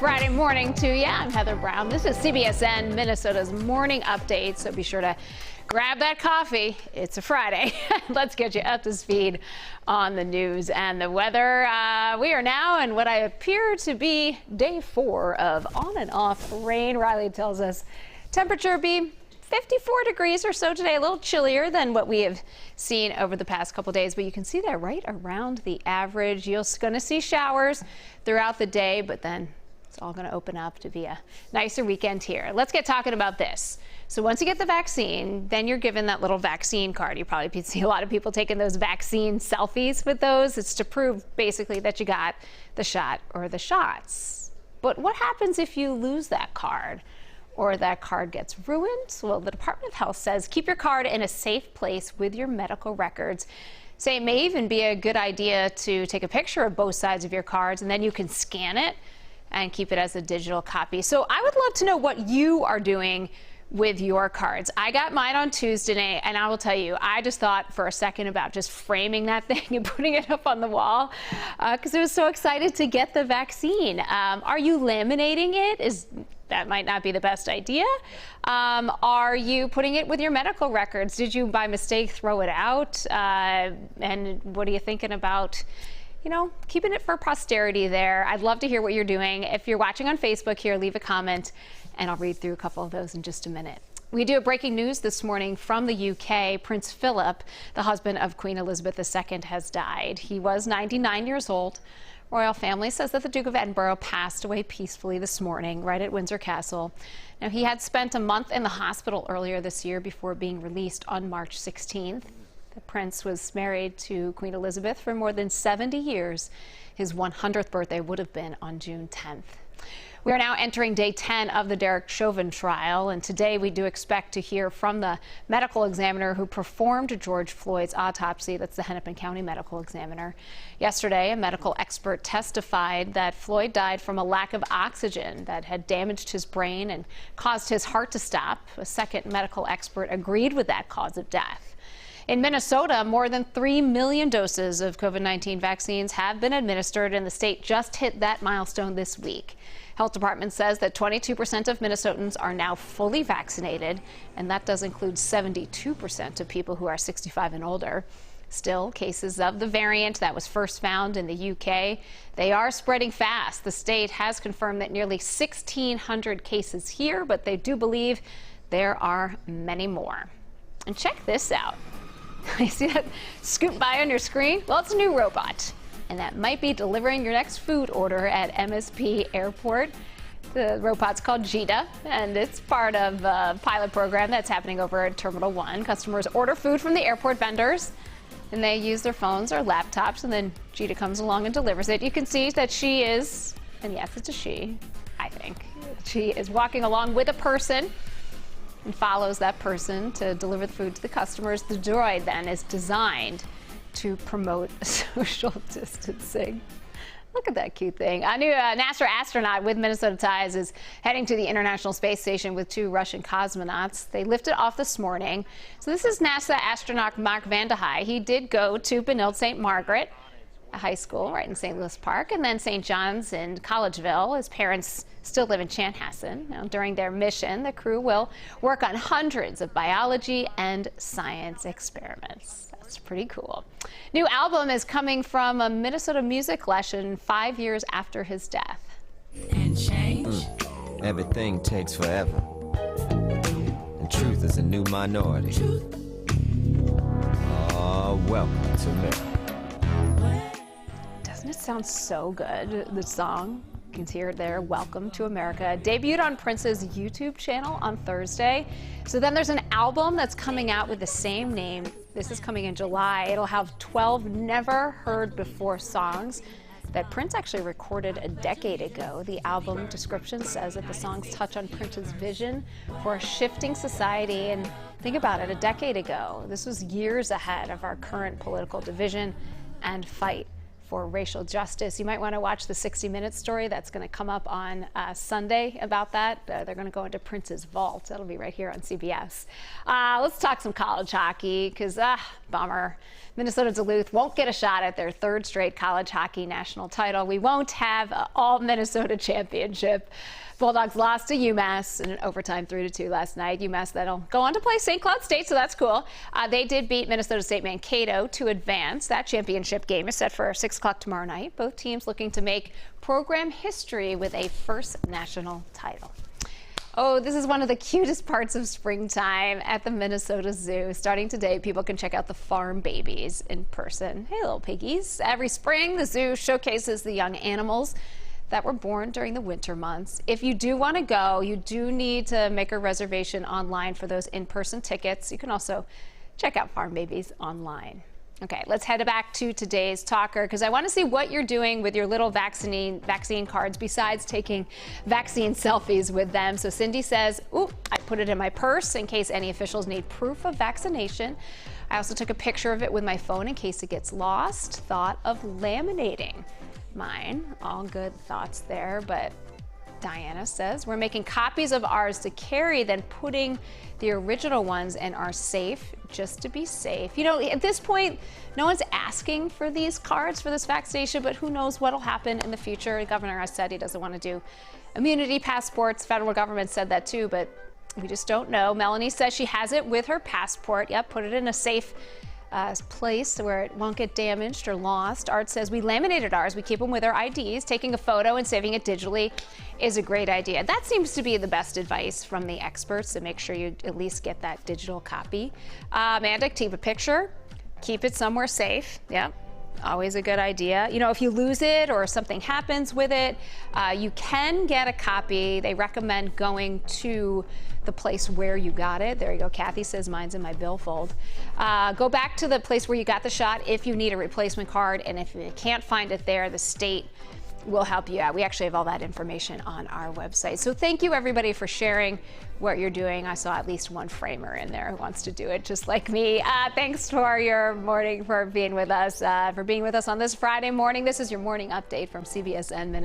Friday morning to you. I'm Heather Brown. This is CBSN, Minnesota's morning update, so be sure to grab that coffee. It's a Friday. Let's get you up to speed on the news and the weather. We are now in what I appear to be day 4 of on and off rain. Riley tells us temperature be 54 degrees or so today, a little chillier than what we have seen over the past couple days, but you can see that right around the average. You're going to see showers throughout the day, but then it's all going to open up to be a nicer weekend here. Let's get talking about this. So once you get the vaccine, then you're given that little vaccine card. You probably see a lot of people taking those vaccine selfies with those. It's to prove basically that you got the shot or the shots. But what happens if you lose that card? Or that card gets ruined? Well, the Department of Health says keep your card in a safe place with your medical records. Say it may even be a good idea to take a picture of both sides of your cards, and then you can scan it and keep it as a digital copy. So I would love to know what you are doing with your cards. I got mine on Tuesday, and I will tell you, I just thought for a second about just framing that thing and putting it up on the wall because I was so excited to get the vaccine. Are you laminating it? That might not be the best idea. Are you putting it with your medical records? Did you, by mistake, throw it out? And what are you thinking about, keeping it for posterity there? I'd love to hear what you're doing. If you're watching on Facebook here, leave a comment, and I'll read through a couple of those in just a minute. We do have breaking news this morning from the UK. Prince Philip, the husband of Queen Elizabeth II, has died. He was 99 years old. Royal family says that the Duke of Edinburgh passed away peacefully this morning right at Windsor Castle. Now, he had spent a month in the hospital earlier this year before being released on March 16th. The prince was married to Queen Elizabeth for more than 70 years. His 100th birthday would have been on June 10th. We are now entering day 10 of the Derek Chauvin trial, and today we do expect to hear from the medical examiner who performed George Floyd's autopsy. That's the Hennepin County medical examiner. Yesterday, a medical expert testified that Floyd died from a lack of oxygen that had damaged his brain and caused his heart to stop. A second medical expert agreed with that cause of death. In Minnesota, more than 3 million doses of COVID-19 vaccines have been administered, and the state just hit that milestone this week. Health Department says that 22% of Minnesotans are now fully vaccinated, and that does include 72% of people who are 65 and older. Still, cases of the variant that was first found in the UK, they are spreading fast. The state has confirmed that nearly 1,600 cases here, but they do believe there are many more. And check this out. You see that scoot by on your screen? Well, it's a new robot, and that might be delivering your next food order at MSP Airport. The robot's called Jita, and it's part of a pilot program that's happening over at Terminal 1. Customers order food from the airport vendors, and they use their phones or laptops, and then Jita comes along and delivers it. You can see that she is, and yes, it's a she, I think. She is walking along with a person and follows that person to deliver the food to the customers. The droid then is designed to promote social distancing. Look at that cute thing. A new NASA astronaut with Minnesota ties is heading to the International Space Station with 2 Russian cosmonauts. They lifted off this morning. So this is NASA astronaut Mark Vande Hei. He did go to Benilde St. Margaret, a high school right in St. Louis Park, and then St. John's in Collegeville. His parents still live in Chanhassen. Now, during their mission, the crew will work on hundreds of biology and science experiments. That's pretty cool. New album is coming from a Minnesota music legend 5 years after his death. And change. Everything takes forever. And truth is a new minority. Welcome to America. Doesn't it sound so good, the song? You can hear it there, Welcome to America. Debuted on Prince's YouTube channel on Thursday. So then there's an album that's coming out with the same name. This is coming in July. It'll have 12 never heard before songs that Prince actually recorded a decade ago. The album description says that the songs touch on Prince's vision for a shifting society. And think about it, a decade ago, this was years ahead of our current political division and fight for racial justice. You might want to watch the 60 Minutes story that's going to come up on Sunday about that. They're going to go into Prince's vault. That'll be right here on CBS. Let's talk some college hockey because, bummer. Minnesota Duluth won't get a shot at their third straight college hockey national title. We won't have an all-Minnesota championship. Bulldogs lost to UMass in an overtime 3-2 last night. UMass that'll go on to play St. Cloud State, so that's cool. They did beat Minnesota State Mankato to advance. That championship game is set for 6 o'clock tomorrow night. Both teams looking to make program history with a first national title. Oh, this is one of the cutest parts of springtime at the Minnesota Zoo. Starting today, people can check out the farm babies in person. Hey, little piggies. Every spring, the zoo showcases the young animals that were born during the winter months. If you do want to go, you do need to make a reservation online for those in-person tickets. You can also check out farm babies online. Okay, let's head back to today's talker because I want to see what you're doing with your little vaccine cards besides taking vaccine selfies with them. So Cindy says, ooh, I put it in my purse in case any officials need proof of vaccination. I also took a picture of it with my phone in case it gets lost. Thought of laminating mine. All good thoughts there, but Diana says we're making copies of ours to carry, then putting the original ones in our safe just to be safe. You know, at this point, no one's asking for these cards for this vaccination, but who knows what'll happen in the future. The governor has said he doesn't want to do immunity passports. Federal government said that too, but we just don't know. Melanie says she has it with her passport. Yep, put it in a safe place where it won't get damaged or lost. Art says we laminated ours. We keep them with our IDs. Taking a photo and saving it digitally is a great idea. That seems to be the best advice from the experts, to make sure you at least get that digital copy. Amanda, keep a picture. Keep it somewhere safe. Yep. Always a good idea. You know, if you lose it or something happens with it, you can get a copy. They recommend going to the place where you got it. There you go. Kathy says mine's in my billfold. Go back to the place where you got the shot if you need a replacement card. And if you can't find it there, the state will help you out. We actually have all that information on our website. So thank you everybody for sharing what you're doing. I saw at least one framer in there who wants to do it just like me. Thanks for your morning, for being with us on this Friday morning. This is your morning update from CBSN Minnesota.